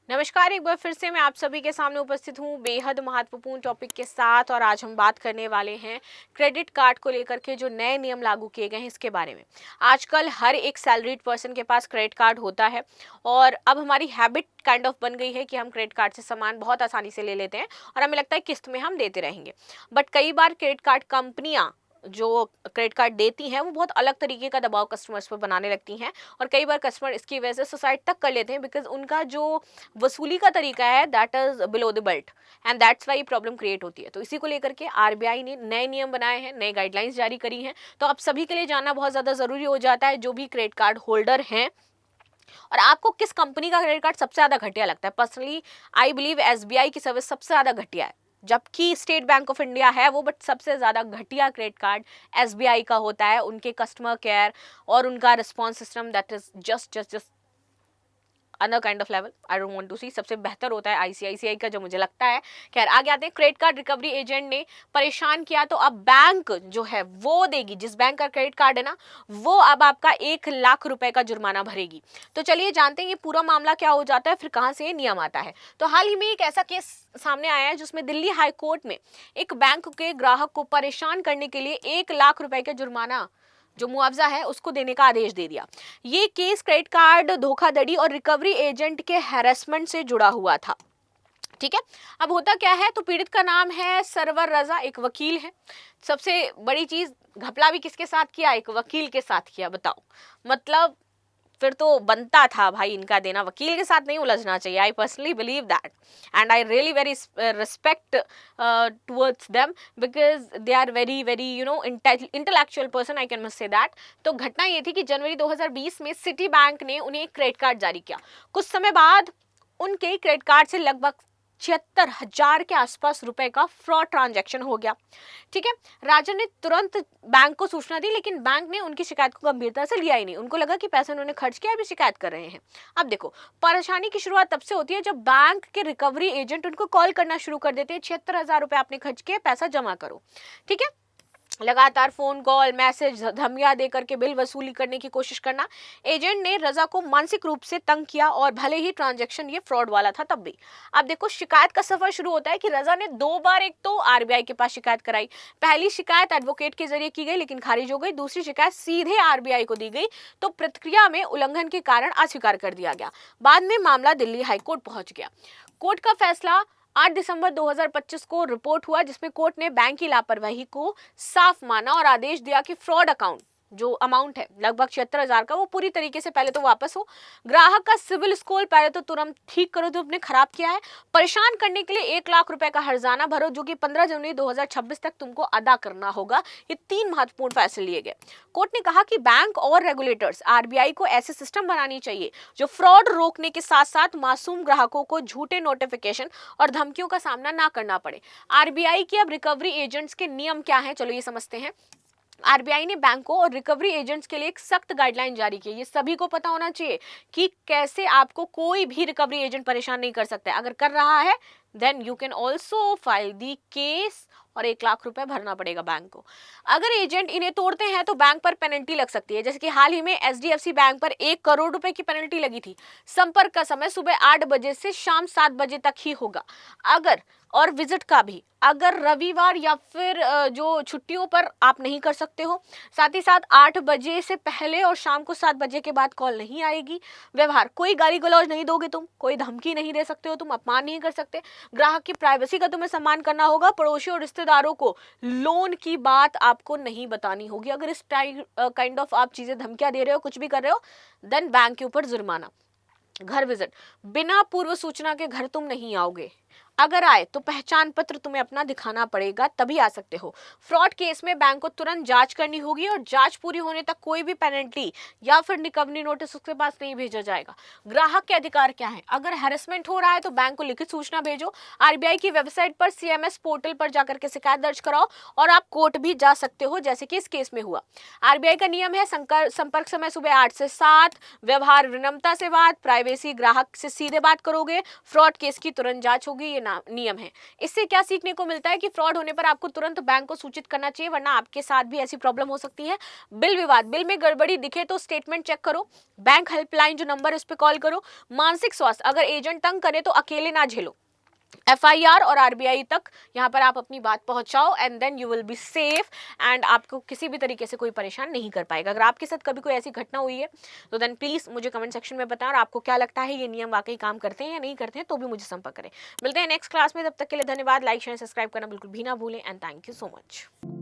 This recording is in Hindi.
नमस्कार, एक बार फिर से मैं आप सभी के सामने उपस्थित हूँ बेहद महत्वपूर्ण टॉपिक के साथ। और आज हम बात करने वाले हैं क्रेडिट कार्ड को लेकर के जो नए नियम लागू किए गए हैं इसके बारे में। आजकल हर एक सैलरीड पर्सन के पास क्रेडिट कार्ड होता है और अब हमारी हैबिट काइंड ऑफ बन गई है कि हम क्रेडिट कार्ड से सामान बहुत आसानी से ले लेते हैं और हमें लगता है किस्त में हम देते रहेंगे। बट कई बार क्रेडिट कार्ड कंपनियां जो क्रेडिट कार्ड देती हैं वो बहुत अलग तरीके का दबाव कस्टमर्स पर बनाने लगती हैं और कई बार कस्टमर इसकी वजह से सुसाइड तक कर लेते हैं बिकॉज उनका जो वसूली का तरीका है that is below the belt and that's why problem create होती है। तो इसी को लेकर के आरबीआई ने नए नियम बनाए हैं, नए गाइडलाइंस जारी करी हैं। तो आप सभी के लिए जानना बहुत ज़्यादा ज़रूरी हो जाता है जो भी क्रेडिट कार्ड होल्डर हैं। और आपको किस कंपनी का क्रेडिट कार्ड सबसे ज़्यादा घटिया लगता है? पर्सनली आई बिलीव एसबीआई की सर्विस सबसे ज़्यादा घटिया है, जबकि स्टेट बैंक ऑफ इंडिया है वो, बट सबसे ज़्यादा घटिया क्रेडिट कार्ड एसबीआई का होता है। उनके कस्टमर केयर और उनका response system that is just another kind of level I don't want to see. सबसे बेहतर होता है आईसीआईसीआई का जो मुझे लगता है। खैर आगे आते हैं। क्रेडिट कार्ड रिकवरी एजेंट ने परेशान किया तो अब बैंक जो है वो देगी, जिस बैंक का क्रेडिट कार्ड है ना वो अब आपका 1 लाख रुपए का जुर्माना भरेगी। तो चलिए जानते हैं ये पूरा मामला क्या हो जाता है, फिर कहाँ से ये नियम आता है। तो हाल ही में एक ऐसा केस सामने आया है जिसमें दिल्ली हाई कोर्ट में एक बैंक के ग्राहक को परेशान करने के लिए 1 लाख रुपए का जुर्माना जो मुआवजा है उसको देने का आदेश दे दिया। ये केस क्रेडिट कार्ड धोखाधड़ी और रिकवरी एजेंट के हैरेसमेंट से जुड़ा हुआ था। ठीक है, अब होता क्या है, तो पीड़ित का नाम है सरवर रजा, एक वकील है। सबसे बड़ी चीज, घपला भी किसके साथ किया? एक वकील के साथ किया। बताओ, मतलब फिर तो बनता था भाई इनका देना। वकील के साथ नहीं उलझना चाहिए। I personally believe that and I really very respect towards them because they are very very intellectual person, I can must say that. तो घटना ये थी कि जनवरी 2020 में सिटी बैंक ने उन्हें एक क्रेडिट कार्ड जारी किया। कुछ समय बाद उनके क्रेडिट कार्ड से लगभग 76,000 के आसपास रुपए का फ्रॉड ट्रांजैक्शन हो गया। ठीक है, राजन ने तुरंत बैंक को सूचना दी, लेकिन बैंक ने उनकी शिकायत को गंभीरता से लिया ही नहीं। उनको लगा कि पैसे उन्होंने खर्च किया, अभी शिकायत कर रहे हैं। अब देखो, परेशानी की शुरुआत तब से होती है जब बैंक के रिकवरी एजेंट उनको कॉल करना शुरू कर देते हैं, 76,000 रुपए आपने खर्च किए, पैसा जमा करो। ठीक है, लगातार फोन कॉल, मैसेज, धमकियां दे करके बिल वसूली करने की कोशिश करना। एजेंट ने रजा को मानसिक रूप से तंग किया और भले ही ट्रांजैक्शन ये फ्रॉड वाला था तब भी। अब देखो, शिकायत का सफर शुरू होता है कि रजा ने 2 बार एक तो आरबीआई के पास शिकायत कराई। पहली शिकायत एडवोकेट के जरिए की गई लेकिन खारिज हो गई। दूसरी शिकायत सीधे आरबीआई को दी गई तो प्रतिक्रिया में उल्लंघन के कारण अस्वीकार कर दिया गया। बाद में मामला दिल्ली हाईकोर्ट पहुंच गया। कोर्ट का फैसला 8 दिसंबर 2025 को रिपोर्ट हुआ, जिसमें कोर्ट ने बैंक की लापरवाही को साफ माना और आदेश दिया कि फ्रॉड अकाउंट जो अमाउंट है लगभग 76,000 का वो पूरी तरीके से पहले तो वापस हो। ग्राहक का सिविल स्कोर पहले तो तुरंत ठीक करो जो आपने खराब किया है। परेशान करने के लिए 1 लाख रुपए का हर्जाना भरो जो कि 15 जनवरी 2026 तक तुमको अदा करना होगा। ये 3 महत्वपूर्ण फैसले लिए गए। कोर्ट ने कहा कि बैंक और रेगुलेटर्स आरबीआई को ऐसे सिस्टम बनानी चाहिए जो फ्रॉड रोकने के साथ साथ मासूम ग्राहकों को झूठे नोटिफिकेशन और धमकियों का सामना ना करना पड़े। आरबीआई की अब रिकवरी एजेंट्स के नियम क्या हैं, चलो ये समझते हैं। आरबीआई ने बैंकों और रिकवरी एजेंट्स के लिए एक सख्त गाइडलाइन जारी की। ये सभी को पता होना चाहिए कि कैसे आपको कोई भी रिकवरी एजेंट परेशान नहीं कर सकता है। अगर कर रहा है then you can also file the case और 1 लाख रुपए भरना पड़ेगा बैंक को। अगर एजेंट इन्हें तोड़ते हैं तो बैंक पर पेनल्टी लग सकती है। जैसे कि हाल ही में एचडीएफसी बैंक पर 1 करोड़ रुपए की पेनल्टी लगी थी। संपर्क का समय सुबह 8 बजे से शाम 7 बजे तक ही होगा। अगर और विजिट का भी अगर रविवार या फिर जो छुट्टियों पर आप नहीं कर सकते हो। साथ ही साथ 8 बजे से पहले और शाम को 7 बजे के बाद कॉल नहीं आएगी। व्यवहार, कोई गाली गलौज नहीं दोगे तुम, कोई धमकी नहीं दे सकते हो तुम, अपमान नहीं कर सकते। ग्राहक की प्राइवेसी का तुम्हें सम्मान करना होगा। पड़ोसी और रिश्तेदारों को लोन की बात आपको नहीं बतानी होगी। अगर इस टाइप काइंड ऑफ आप चीजें, धमकियां दे रहे हो, कुछ भी कर रहे हो, देन बैंक के ऊपर जुर्माना। घर विजिट, बिना पूर्व सूचना के घर तुम नहीं आओगे। अगर आए तो पहचान पत्र तुम्हें अपना दिखाना पड़ेगा, तभी आ सकते हो। फ्रॉड केस में बैंक को तुरंत जांच करनी होगी और जांच पूरी होने तक कोई भी पेनल्टी या फिर रिकवरी नोटिस उसके पास नहीं भेजा जाएगा। ग्राहक के अधिकार क्या है? अगर हैरेसमेंट हो रहा है तो बैंक को लिखित सूचना भेजो। आरबीआई की वेबसाइट पर सीएमएस पोर्टल पर जाकर के शिकायत दर्ज कराओ और आप कोर्ट भी जा सकते हो, जैसे कि इस केस में हुआ। आरबीआई का नियम है संपर्क समय सुबह 8 से 7, व्यवहार विनम्रता से बात, प्राइवेसी, ग्राहक से सीधे बात करोगे, फ्रॉड केस की तुरंत जांच होगी। ये नियम हैं। इससे क्या सीखने को मिलता है कि फ्रॉड होने पर आपको तुरंत बैंक को सूचित करना चाहिए, वरना आपके साथ भी ऐसी प्रॉब्लम हो सकती है। बिल विवाद, बिल में गड़बड़ी दिखे तो स्टेटमेंट चेक करो, बैंक हेल्पलाइन जो नंबर है उस पर कॉल करो। मानसिक स्वास्थ्य, अगर एजेंट तंग करे तो अकेले ना झेलो, एफआईआर और आरबीआई तक यहाँ पर आप अपनी बात पहुंचाओ and then you will be safe, and आपको किसी भी तरीके से कोई परेशान नहीं कर पाएगा। अगर आपके साथ कभी कोई ऐसी घटना हुई है तो देन प्लीज मुझे कमेंट सेक्शन में बताएं, और आपको क्या लगता है ये नियम वाकई काम करते हैं या नहीं करते हैं, तो भी मुझे संपर्क करें। मिलते हैं नेक्स्ट क्लास में, तब तक के लिए धन्यवाद। लाइक शेयर सब्सक्राइब करना बिल्कुल भी ना भूलें, and thank you so much.